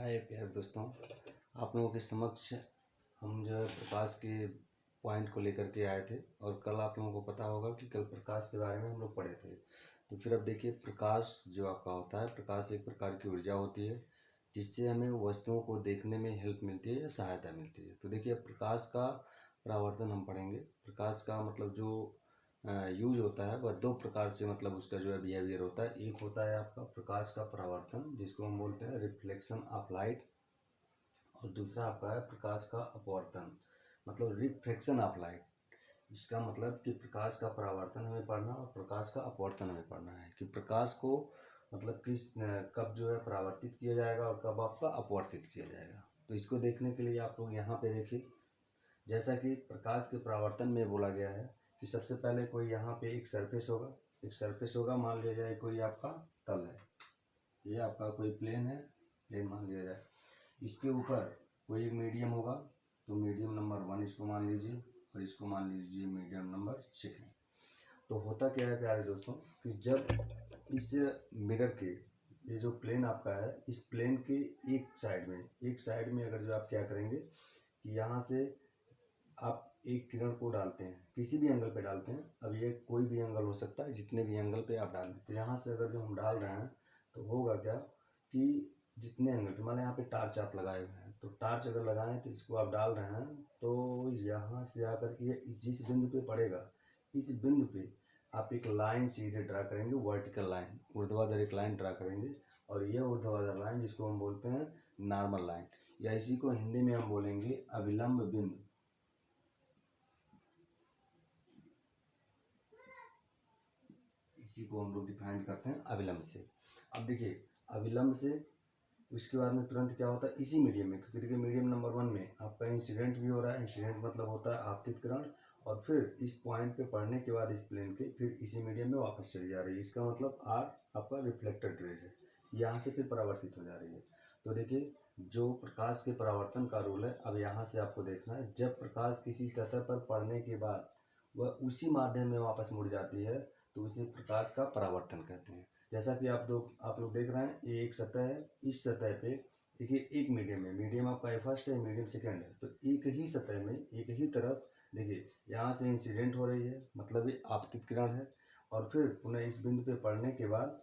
हाय प्यारे दोस्तों, आप लोगों के समक्ष हम जो है प्रकाश के पॉइंट को लेकर के आए थे। और कल आप लोगों को पता होगा कि कल प्रकाश के बारे में हम लोग पढ़े थे। तो फिर अब देखिए, प्रकाश जो आपका होता है, प्रकाश एक प्रकार की ऊर्जा होती है जिससे हमें वस्तुओं को देखने में हेल्प मिलती है या सहायता मिलती है। तो देखिए, प्रकाश का परावर्तन हम पढ़ेंगे। प्रकाश का मतलब जो यूज होता है वह दो प्रकार से, मतलब उसका जो है बिहेवियर होता है। एक होता है आपका प्रकाश का परावर्तन, जिसको हम बोलते हैं रिफ्लेक्शन ऑफ लाइट, और दूसरा आपका है प्रकाश का अपवर्तन, मतलब रिफ्रैक्शन ऑफ लाइट। इसका मतलब कि प्रकाश का परावर्तन हमें पढ़ना और प्रकाश का अपवर्तन हमें पढ़ना है कि प्रकाश को मतलब कब जो है परावर्तित किया जाएगा और कब आपका अपवर्तित किया जाएगा। तो इसको देखने के लिए आप लोग यहाँ पे देखिए, जैसा कि प्रकाश के परावर्तन में बोला गया है कि सबसे पहले कोई यहाँ पे एक सरफेस होगा, मान लिया जाए कोई आपका तल है, ये आपका कोई प्लेन है, प्लेन मान लिया जाए। इसके ऊपर कोई एक मीडियम होगा, तो मीडियम नंबर 1 इसको मान लीजिए और इसको मान लीजिए मीडियम नंबर 2। तो होता क्या है प्यारे दोस्तों कि जब इस मिरर के ये जो प्लेन आपका है, इस प्लेन के एक साइड में अगर जो आप क्या करेंगे कि यहाँ से आप एक किरण को डालते हैं, किसी भी एंगल पे डालते हैं। अब ये कोई भी एंगल हो सकता है, जितने भी एंगल पे आप डालें। तो यहाँ से अगर जो हम डाल रहे हैं तो होगा क्या कि जितने एंगल पे, मान यहाँ पे टार्च आप लगाए हुए हैं, तो टार्च अगर लगाएं तो इसको आप डाल रहे हैं, तो यहाँ से आकर के जिस बिंदु पे पड़ेगा, इस बिंदु पे आप एक लाइन सीधे ड्रा करेंगे, वर्टिकल लाइन, ऊर्ध्वाधर एक लाइन ड्रा करेंगे। और यह ऊर्ध्वाधर लाइन जिसको हम बोलते हैं नॉर्मल लाइन, या इसी को हिंदी में हम बोलेंगे अभिलंब बिंदु। इसी को हम लोग डिफाइन करते हैं अविलंब से। अब देखिए, अविलंब से उसके बाद में तुरंत क्या होता है, इसी मीडियम में, क्योंकि देखिए मीडियम नंबर 1 में आपका इंसिडेंट भी हो रहा है। इंसिडेंट मतलब होता है आपतित किरण, और फिर इस पॉइंट पे पड़ने के बाद इस प्लेन के फिर इसी मीडियम में वापस चली जा रही है। इसका मतलब आर आपका रिफ्लेक्टेड रेज है, यहाँ से फिर परावर्तित हो जा रही है। तो देखिए, जो प्रकाश के परावर्तन का रूल है, अब यहाँ से आपको देखना है, जब प्रकाश किसी सतह पर पड़ने के बाद वह उसी माध्यम में वापस मुड़ जाती है तो उसे प्रकाश का परावर्तन कहते हैं। जैसा कि आप लोग देख रहे हैं, ये एक सतह है, इस सतह पे देखिए एक मीडियम है, मीडियम आपका फर्स्ट है, मीडियम सेकंड है। तो एक ही सतह में एक ही तरफ देखिए यहाँ से इंसिडेंट हो रही है, मतलब ये आपतित किरण है, और फिर पुनः इस बिंदु पे पड़ने के बाद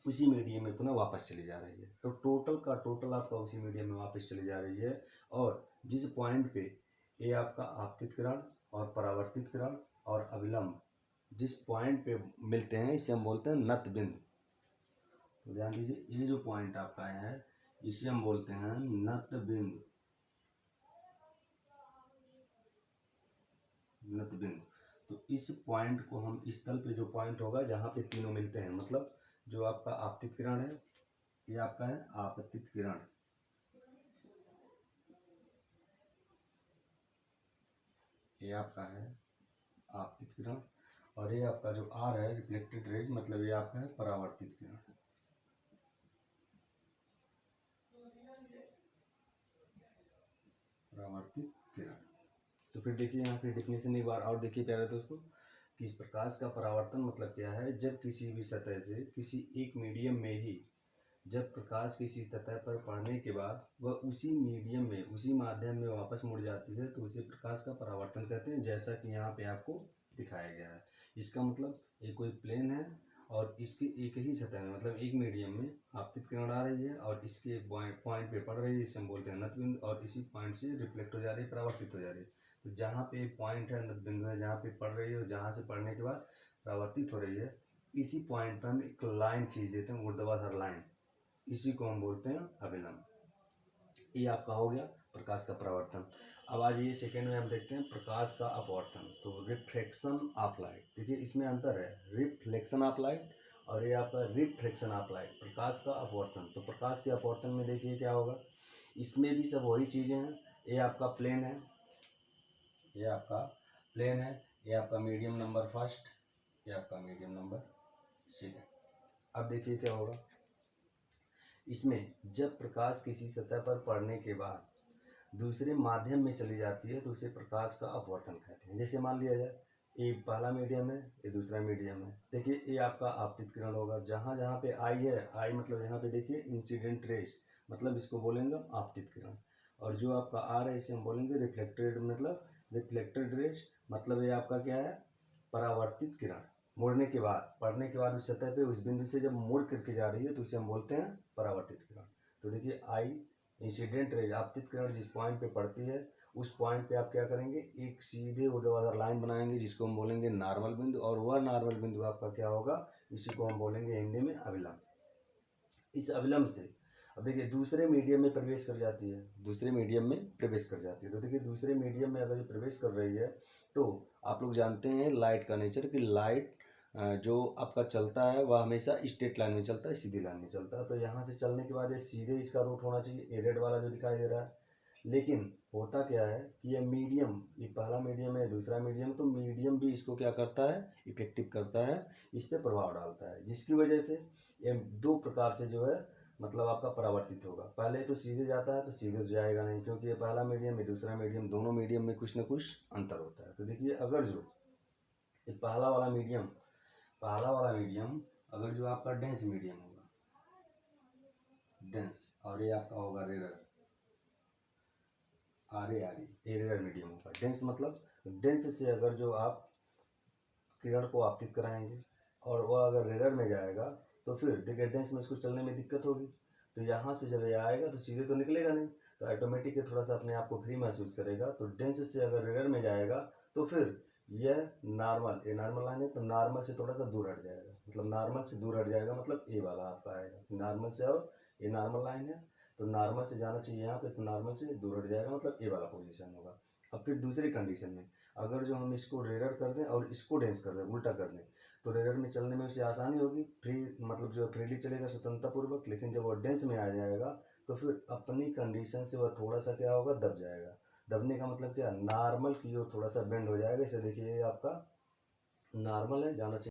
उसी मीडियम में पुनः वापस चली जा रही है। तो टोटल का टोटल आपका उसी मीडियम में वापस चली जा रही है। और जिस पॉइंट पे ये आपका आपतित किरण और परावर्तित किरण और अविलंब जिस पॉइंट पे मिलते हैं, इसे हम बोलते हैं नत बिंदु। तो ध्यान दीजिए, ये जो पॉइंट आपका है इसे हम बोलते हैं नत बिंदु। नत बिंदु, तो इस पॉइंट को हम, इस तल पे जो पॉइंट होगा जहाँ पे तीनों मिलते हैं, मतलब जो आपका आपतित किरण है, ये आपका है आपतित किरण, ये आपका है आपतित किरण, और ये आपका जो आर है रिफ्लेक्टेड रेज, मतलब ये आपका है परावर्तित किरण। परावर्तित किरण। तो फिर देखिए यहाँ पे डेफिनेशन एक बार और देखिए प्यारे दोस्तों, कि इस प्रकाश का परावर्तन मतलब क्या है, जब किसी भी सतह से किसी एक मीडियम में ही जब प्रकाश किसी सतह पर पड़ने के बाद वह उसी मीडियम में, उसी माध्यम में वापस मुड़ जाती है, तो उसे प्रकाश का परावर्तन कहते हैं, जैसा कि यहाँ पे आपको दिखाया गया है। इसका मतलब ये कोई प्लेन है और इसकी एक ही सतह में, मतलब एक मीडियम में आपतित किरण आ रही है और इसके एक पॉइंट पे पड़ रही है, इसे हम बोलते हैं नत बिंदु, और इसी पॉइंट से रिफ्लेक्ट हो जा रही है, परावर्तित हो जा रही है। तो जहाँ पे पॉइंट है, नत बिंदु है, जहाँ पे पड़ रही है और जहाँ से पड़ने के बाद परावर्तित हो रही है, इसी पॉइंट पर हम एक लाइन खींच देते हैं, ऊर्ध्वाधर लाइन, इसी को हम बोलते हैं अविलंब। ये आपका हो गया प्रकाश का परावर्तन। अब आज ये सेकेंड में हम देखते हैं प्रकाश का अपवर्तन, तो रिफ्रैक्शन ऑफ लाइट। देखिए इसमें अंतर है, रिफ्लेक्शन ऑफ लाइट और ये आपका रिफ्रैक्शन ऑफ लाइट, प्रकाश का अपवर्तन। तो प्रकाश के अपवर्तन में देखिए क्या होगा, इसमें भी सब वही चीज़ें हैं। ये आपका प्लेन है, ये आपका प्लेन है, ये आपका मीडियम नंबर फर्स्ट, ये आपका मीडियम नंबर सेकेंड। अब देखिए क्या होगा, इसमें जब प्रकाश किसी सतह पर पड़ने के बाद दूसरे माध्यम में चली जाती है तो उसे प्रकाश का अपवर्तन कहते हैं। जैसे मान लिया जाए ये पहला मीडियम है, ये दूसरा मीडियम है। देखिए ये आपका आपतित किरण होगा, जहाँ जहाँ पे आई है, आई मतलब यहाँ पे देखिए इंसिडेंट रेज, मतलब इसको बोलेंगे हम आपतित किरण। और जो आपका आर है इसे हम बोलेंगे रिफ्लेक्टेड, मतलब रिफ्लेक्टेड रेज, मतलब ये आपका क्या है, परावर्तित किरण। मुड़ने के बाद, पड़ने के बाद उस सतह पे उस बिंदु से जब मुड़ करके जा रही है तो इसे हम बोलते हैं परावर्तित किरण। तो देखिए आई इंसिडेंट रेज, आपतित किरण जिस पॉइंट पे पड़ती है उस पॉइंट पे आप क्या करेंगे, एक सीधे ऊर्ध्वाधर लाइन बनाएंगे जिसको हम बोलेंगे नॉर्मल बिंदु, और वह नॉर्मल बिंदु आपका क्या होगा, इसी को हम बोलेंगे हिंदी में अविलंब। इस अविलंब से अब देखिए दूसरे मीडियम में प्रवेश कर जाती है, दूसरे मीडियम में प्रवेश कर जाती है। तो देखिए दूसरे मीडियम में अगर ये प्रवेश कर रही है तो आप लोग जानते हैं लाइट का नेचर, कि लाइट जो आपका चलता है वह हमेशा स्ट्रेट लाइन में चलता है, सीधी लाइन में चलता है। तो यहाँ से चलने के बाद ये सीधे इसका रूट होना चाहिए, ए रेड वाला जो दिखाई दे रहा है। लेकिन होता क्या है कि ये मीडियम, ये पहला मीडियम है, दूसरा मीडियम, तो मीडियम भी इसको क्या करता है, इफेक्टिव करता है, इस पर प्रभाव डालता है, जिसकी वजह से ये दो प्रकार से जो है मतलब आपका परावर्तित होगा। पहले तो सीधे जाता है तो सीधे जाएगा नहीं, क्योंकि ये पहला मीडियम है दूसरा मीडियम, दोनों मीडियम में कुछ ना कुछ अंतर होता है। तो देखिए अगर जो ये पहला वाला मीडियम अगर जो आपका डेंस मीडियम होगा, डेंस, और ये आपका होगा रेयर, रेयर मीडियम होगा। डेंस मतलब डेंस से अगर जो आप किरण को आपतित कराएंगे और वह अगर रेयर में जाएगा तो फिर देखिए डेंस में उसको चलने में दिक्कत होगी। तो यहाँ से जब ये आएगा तो सीधे तो निकलेगा नहीं, तो ऑटोमेटिक थोड़ा सा अपने आप को फ्री महसूस करेगा। तो डेंस से अगर रेयर में जाएगा तो फिर यह नॉर्मल, ये नॉर्मल लाइन है तो नॉर्मल से थोड़ा सा दूर हट जाएगा, मतलब नॉर्मल से दूर हट जाएगा, मतलब ए वाला आपका आएगा नॉर्मल से, और ये नॉर्मल लाइन है तो नॉर्मल से जाना चाहिए यहाँ पे, तो नॉर्मल से दूर हट जाएगा, मतलब ए वाला पोजीशन होगा। अब फिर दूसरी कंडीशन में अगर जो हम इसको रेयर कर दें और इसको डेंस कर दें, उल्टा कर दें, तो रेयर में चलने में उसे आसानी होगी, फ्री मतलब जो फ्रीली चलेगा स्वतंत्रतापूर्वक। लेकिन जब वो डेंस में आ जाएगा तो फिर अपनी कंडीशन से वह थोड़ा सा क्या होगा, दब जाएगा। दबने का मतलब क्या, नॉर्मल की ओर थोड़ा सा बेंड हो जाएगा। इसे देखिए आपका नॉर्मल है, जाना चाहिए